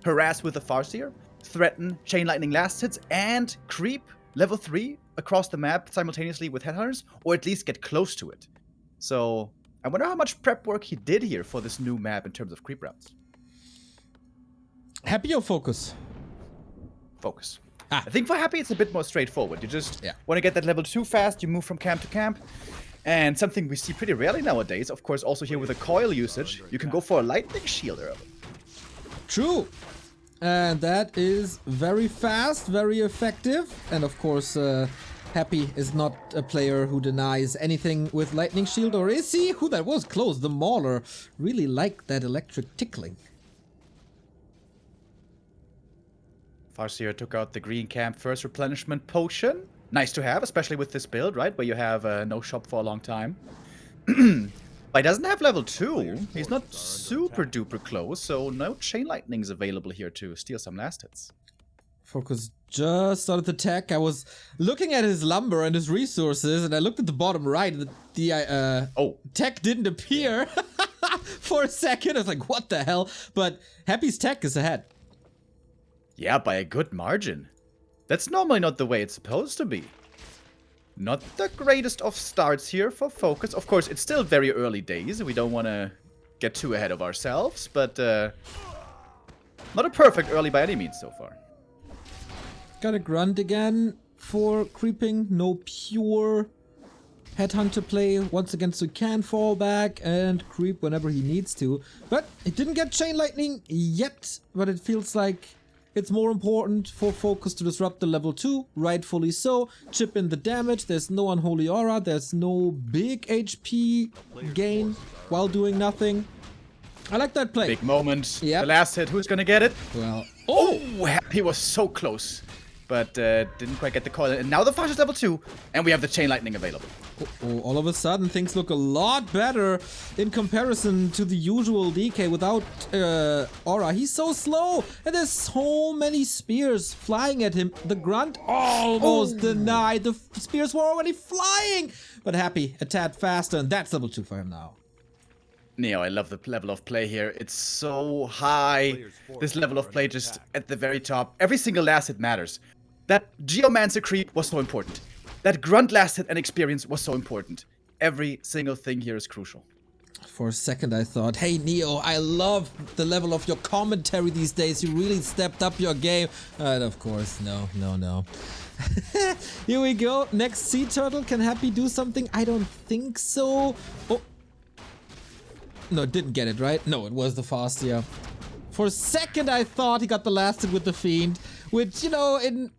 harass with the Farseer, threaten Chain Lightning last hits, and creep level 3 across the map simultaneously with headhunters, or at least get close to it. So I wonder how much prep work he did here for this new map in terms of creep routes. Happy or FoCuS? FoCuS. I think for Happy, it's a bit more straightforward. You just want to get that level 2 fast, you move from camp to camp. And something we see pretty rarely nowadays, of course, also here with the coil usage, you can go for a lightning shield early. True. And that is very fast, very effective. And of course, Happy is not a player who denies anything with lightning shield, or is he? Who that was close. The Mauler really liked that electric tickling. Farseer took out the green camp first replenishment potion. Nice to have, especially with this build, right? Where you have no shop for a long time. But he doesn't have level 2. He's not super duper close, so no Chain Lightnings available here to steal some last hits. FoCuS just started the tech. I was looking at his lumber and his resources, and I looked at the bottom right. The tech didn't appear for a second. I was like, what the hell? But Happy's tech is ahead. Yeah, by a good margin. That's normally not the way it's supposed to be. Not the greatest of starts here for FoCuS. Of course, it's still very early days. We don't want to get too ahead of ourselves, but not a perfect early by any means so far. Got a grunt again for creeping. No pure headhunter play. Once again, so he can fall back and creep whenever he needs to. But he didn't get Chain Lightning yet, but it feels like it's more important for FoCuS to disrupt the level 2, rightfully so. Chip in the damage, there's no Unholy Aura, there's no big HP gain while doing nothing. I like that play. Big moment. Yep. The last hit. Who's gonna get it? Well, Oh, he was so close, but didn't quite get the coil. And now the Fosh is level 2, and we have the Chain Lightning available. oh, all of a sudden things look a lot better in comparison to the usual DK without Aura. He's so slow, and there's so many spears flying at him. The grunt almost denied. The spears were already flying, but Happy a tad faster, and that's level 2 for him now. Neo, I love the level of play here. It's so high. This level of play just at the very top. Every single last hit matters. That Geomancer creep was so important. That grunt last hit and experience was so important. Every single thing here is crucial. For a second I thought, hey Neo, I love the level of your commentary these days. You really stepped up your game. And of course, no. Here we go. Next Sea Turtle. Can Happy do something? I don't think so. Oh. No, didn't get it, right? No, it was the Farseer. For a second I thought he got the last hit with the Fiend, which, you know, in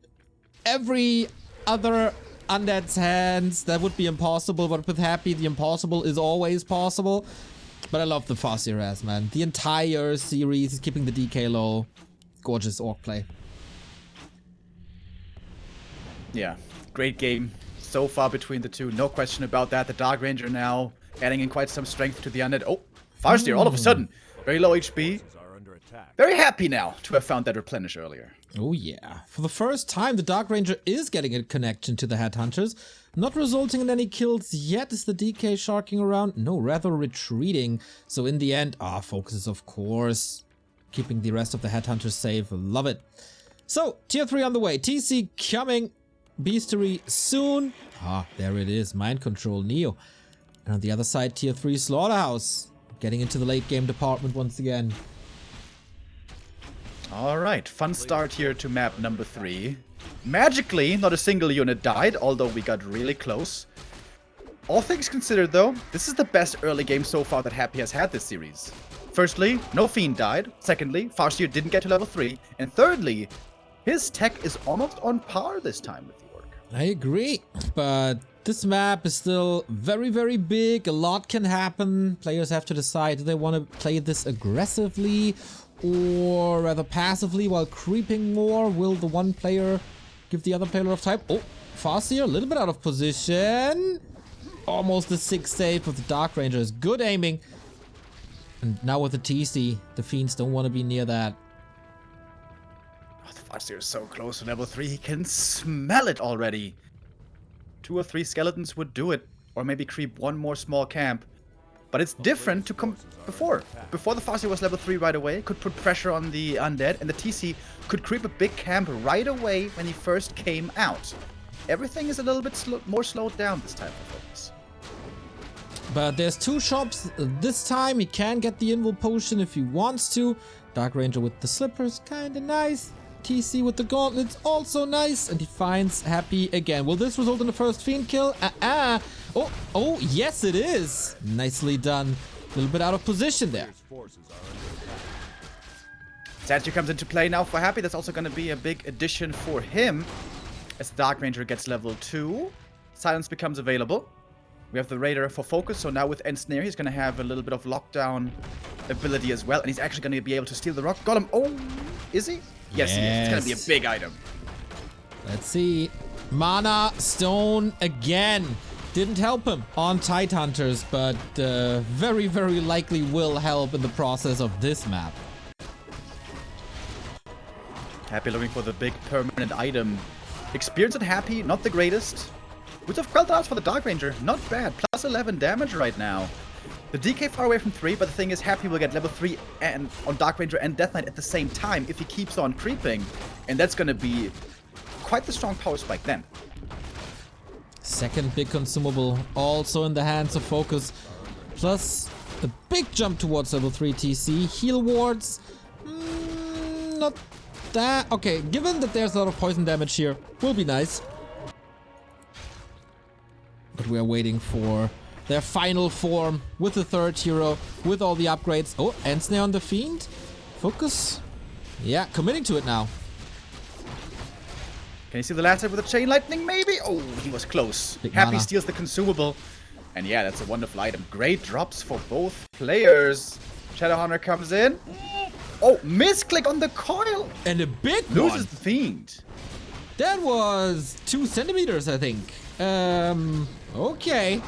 every other undead's hands that would be impossible, but with Happy the impossible is always possible. But I love the Farseer as, man. The entire series is keeping the DK low. Gorgeous orc play. Yeah, great game. So far between the two, no question about that. The Dark Ranger now adding in quite some strength to the undead. Oh, Farseer all of a sudden, very low HP. Are under attack. Very happy now to have found that replenish earlier. Oh yeah. For the first time, the Dark Ranger is getting a connection to the Headhunters. Not resulting in any kills yet. Is the DK sharking around? No, rather retreating. So in the end, FoCuS is of course keeping the rest of the Headhunters safe. Love it. So, tier 3 on the way. TC coming. Beastery soon. There it is. Mind Control Neo. And on the other side, tier 3 Slaughterhouse. Getting into the late game department once again. Alright, fun start here to map number 3. Magically, not a single unit died, although we got really close. All things considered though, this is the best early game so far that Happy has had this series. Firstly, no Fiend died. Secondly, Farseer didn't get to level 3. And thirdly, his tech is almost on par this time with the Orc. I agree, but this map is still very, very big. A lot can happen. Players have to decide, do they want to play this aggressively or rather passively while creeping more? Will the one player give the other player a lot of time? Oh, Farseer, a little bit out of position. Almost the 6 save with the Dark Rangers. Good aiming. And now with the TC, the Fiends don't want to be near that. Oh, the Farseer is so close to level 3, he can smell it already. 2 or 3 skeletons would do it, or maybe creep one more small camp. But it's different to before. Before the Farseer was level 3 right away, could put pressure on the undead, and the TC could creep a big camp right away when he first came out. Everything is a little bit more slowed down this time for FoCuS. But there's 2 shops this time. He can get the Invul Potion if he wants to. Dark Ranger with the slippers, kinda nice. TC with the gauntlets, also nice. And he finds Happy again. Will this result in the first Fiend kill? Oh, yes it is. Nicely done. A little bit out of position there. Forces are under attack. Statue comes into play now for Happy. That's also going to be a big addition for him. As the Dark Ranger gets level 2, Silence becomes available. We have the Raider for FoCuS, so now with Ensnare, he's going to have a little bit of lockdown ability as well. And he's actually going to be able to steal the Rock Golem. Oh, is he? Yes, he is. It's going to be a big item. Let's see. Mana Stone again. Didn't help him on Tidehunters, but very, very likely will help in the process of this map. Happy looking for the big permanent item. Experience at Happy, not the greatest. Boots of Quel'Thas for the Dark Ranger, not bad. Plus 11 damage right now. The DK far away from 3, but the thing is Happy will get level 3 and on Dark Ranger and Death Knight at the same time if he keeps on creeping. And that's going to be quite the strong power spike then. Second big consumable, also in the hands of FoCuS. Plus a big jump towards level 3 TC. Heal wards, not that. Okay, given that there's a lot of poison damage here, will be nice. But we are waiting for their final form with the third hero, with all the upgrades. Oh, Ensnare on the Fiend. FoCuS, yeah, committing to it now. Can you see the last hit with the Chain Lightning, maybe? Oh, he was close. Big Happy mana. steals the consumable. And yeah, that's a wonderful item. Great drops for both players. Shadowhunter comes in. Oh, misclick on the coil. And a big Loses one. the Fiend. That was 2 centimeters, I think. Okay.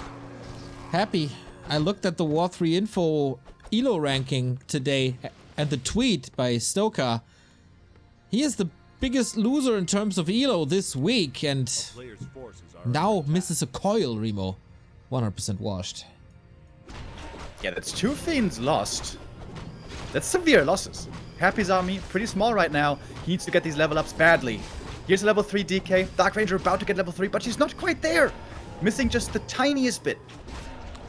Happy. I looked at the War 3 info elo ranking today and the tweet by Stoker. He is the biggest loser in terms of elo this week and Player's forces are now misses a coil, Remo. 100% washed. Yeah, that's 2 Fiends lost. That's severe losses. Happy's army, pretty small right now. He needs to get these level ups badly. Here's a level 3 DK. Dark Ranger about to get level 3, but she's not quite there. Missing just the tiniest bit.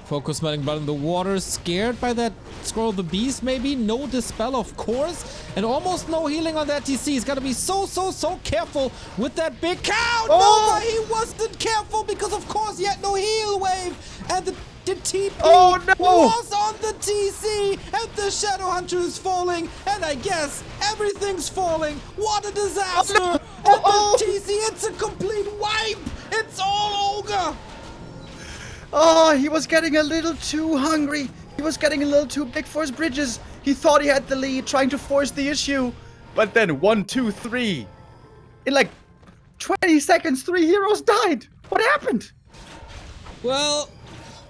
FoCuS smelling blood in the water, scared by that Scroll of the Beast maybe? No Dispel, of course, and almost no healing on that TC. He's gotta be so careful with that big count! Oh! No, he wasn't careful because of course he had no heal wave! And the TP no! was on the TC! And the Shadowhunter is falling! And I guess everything's falling! What a disaster! Oh, no! no! And the TC, it's a complete wipe! It's all ogre! Oh, he was getting a little too hungry. He was getting a little too big for his bridges. He thought he had the lead, trying to force the issue. But then 1, 2, 3. In like 20 seconds, 3 heroes died. What happened? Well,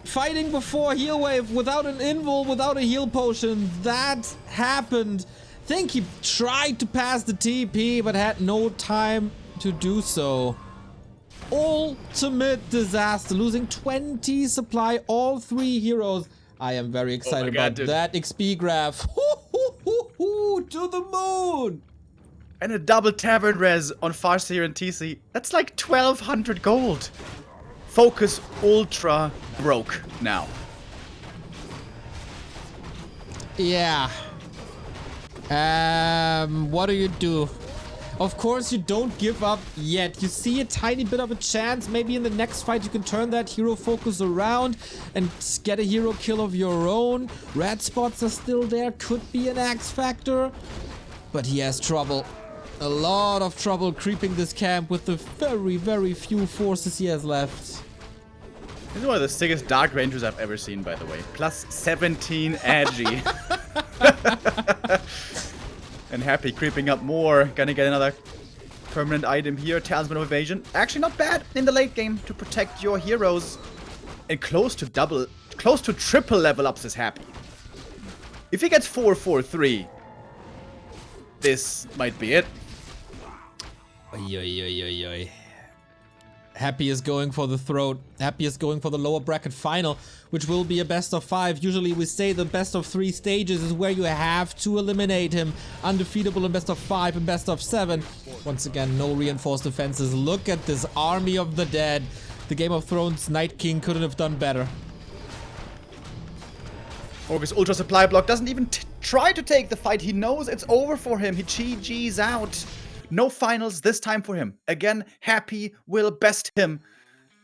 fighting before heal wave without an invul, without a heal potion, that happened. Think he tried to pass the TP, but had no time to do so. Ultimate disaster, losing 20 supply, all 3 heroes. I am very excited about that XP graph. To the moon! And a double tavern res on FoCuS and TC. That's like 1200 gold. FoCuS ultra broke now. Yeah. What do you do? Of course, you don't give up yet. You see a tiny bit of a chance. Maybe in the next fight you can turn that hero focus around and get a hero kill of your own. Red spots are still there. Could be an X factor. But he has trouble. A lot of trouble creeping this camp with the very few forces he has left. This is one of the sickest Dark Rangers I've ever seen, by the way. Plus 17 agi. And Happy creeping up more. Gonna get another permanent item here. Talisman of Evasion. Actually not bad in the late game to protect your heroes. And close to triple level ups is Happy. If he gets 4-4-3, this might be it. Oi. Happy is going for the throat. Happy is going for the lower bracket final, which will be a best of 5. Usually we say the best of 3 stages is where you have to eliminate him. Undefeatable in best of 5 and best of 7. Once again, no reinforced defenses. Look at this army of the dead. The Game of Thrones Night King couldn't have done better. FoCuS Ultra Supply Block doesn't even try to take the fight. He knows it's over for him. He GG's out. No finals this time for him. Again, Happy will best him.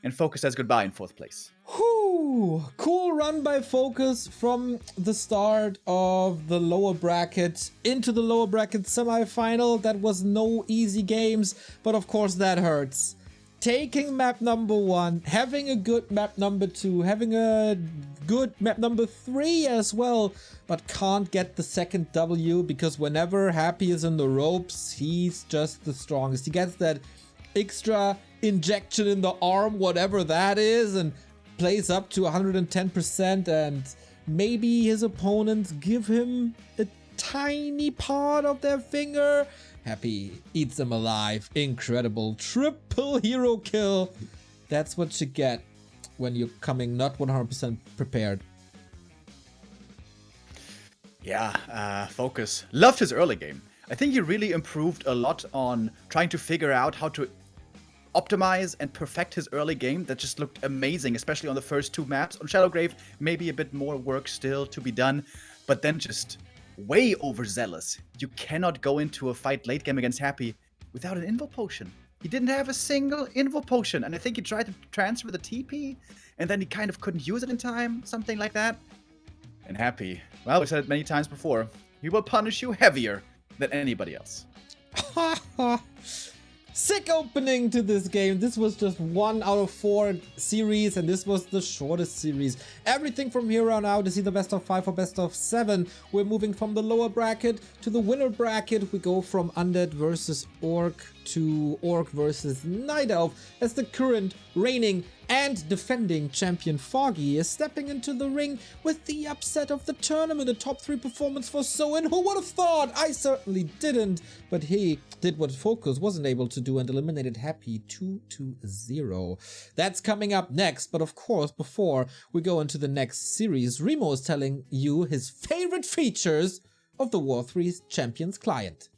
And FoCuS says goodbye in 4th place. Whew. Cool run by FoCuS from the start of the lower bracket into the lower bracket semifinal. That was no easy games, but of course that hurts. Taking map number 1, having a good map number 2, having a good map number 3 as well, but can't get the second W because whenever Happy is in the ropes, he's just the strongest. He gets that extra injection in the arm, whatever that is, and plays up to 110%, and maybe his opponents give him a tiny part of their finger. Happy eats them alive. Incredible. Triple hero kill. That's what you get when you're coming not 100% prepared. Yeah, FoCuS. Loved his early game. I think he really improved a lot on trying to figure out how to optimize and perfect his early game. That just looked amazing, especially on the first 2 maps. On Shadowgrave, maybe a bit more work still to be done, but then just way overzealous. You cannot go into a fight late game against Happy without an Invul Potion. He didn't have a single Invul Potion, and I think he tried to transfer the TP, and then he kind of couldn't use it in time, something like that. And Happy, well, we said it many times before, he will punish you heavier than anybody else. Sick opening to this game. This was just 1 out of 4 series, and this was the shortest series. Everything from here on out is either best of 5 or best of 7. We're moving from the lower bracket to the winner bracket. We go from Undead versus Orc to Orc versus Night Elf, as the current reigning and defending champion Foggy is stepping into the ring with the upset of the tournament. A top 3 performance for Soin. Who would have thought? I certainly didn't, but he did what FoCuS wasn't able to do and eliminated Happy 2-0. That's coming up next, but of course, before we go into the next series, Remo is telling you his favorite features of the W3Champions client.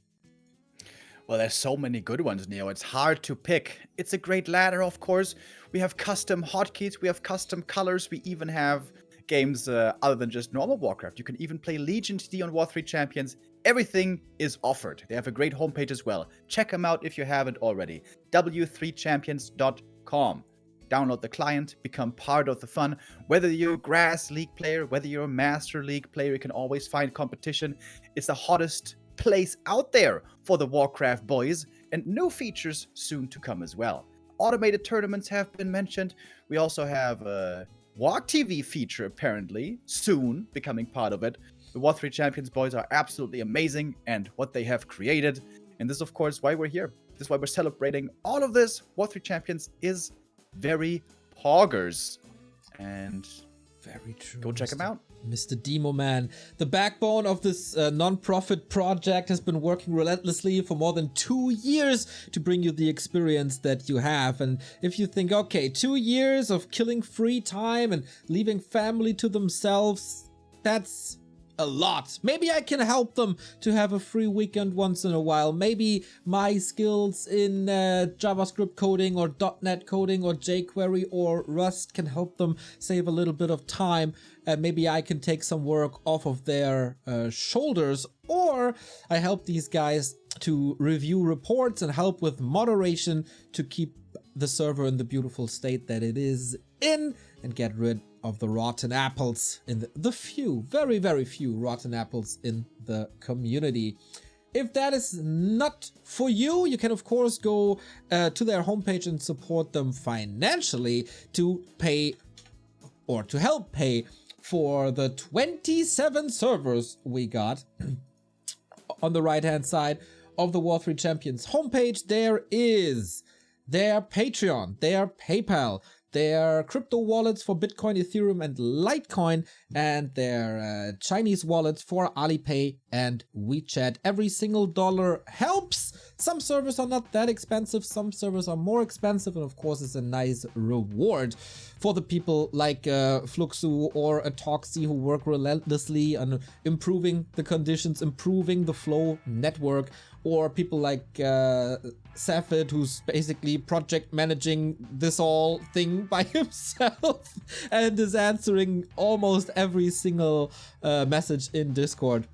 Well, there's so many good ones, Neo. It's hard to pick. It's a great ladder, of course. We have custom hotkeys, we have custom colors, we even have games other than just normal Warcraft. You can even play Legion TD on W3Champions. Everything is offered. They have a great homepage as well. Check them out if you haven't already. W3Champions.com. Download the client, become part of the fun. Whether you're a Grass League player, whether you're a Master League player, you can always find competition. It's the hottest place out there for the Warcraft boys, and new features soon to come as well. Automated tournaments have been mentioned. We also have a Walk TV feature apparently soon becoming part of it. The W3Champions boys are absolutely amazing and what they have created, and this is of course why we're here. This is why we're celebrating all of this. W3Champions is very poggers, and very true. Go check them out. Mr. Demo Man, the backbone of this non-profit project, has been working relentlessly for more than 2 years to bring you the experience that you have. And if you think, okay, 2 years of killing free time and leaving family to themselves, that's a lot. Maybe I can help them to have a free weekend once in a while. Maybe my skills in JavaScript coding or .NET coding or jQuery or Rust can help them save a little bit of time. Maybe I can take some work off of their shoulders, or I help these guys to review reports and help with moderation to keep the server in the beautiful state that it is in and get rid of the rotten apples in the few, very, very few rotten apples in the community. If that is not for you, you can of course go to their homepage and support them financially to pay or to help pay for the 27 servers we got. On the right hand side of the W3Champions homepage, there is their Patreon, their PayPal, their crypto wallets for Bitcoin, Ethereum, and Litecoin, and their Chinese wallets for Alipay and WeChat. Every single dollar helps. Some servers are not that expensive, some servers are more expensive, and of course it's a nice reward for the people like FoCuS or Atoxy, who work relentlessly on improving the conditions, improving the flow network, or people like Safid, who's basically project managing this whole thing by himself and is answering almost every single message in Discord.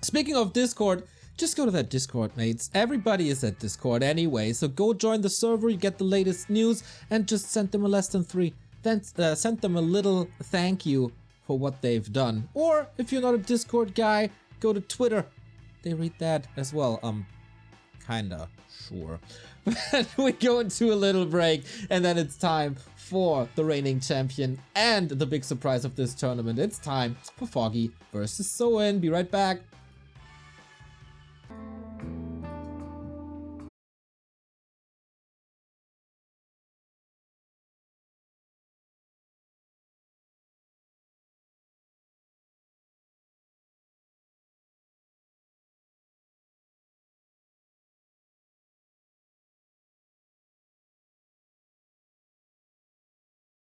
Speaking of Discord, just go to that Discord, mates. Everybody is at Discord anyway, so go join the server, you get the latest news, and just send them a less than 3. Then send them a little thank you for what they've done. Or if you're not a Discord guy, go to Twitter. They read that as well. Kinda sure. But we go into a little break, and then it's time for the reigning champion and the big surprise of this tournament. It's time for Foggy versus Soin. Be right back.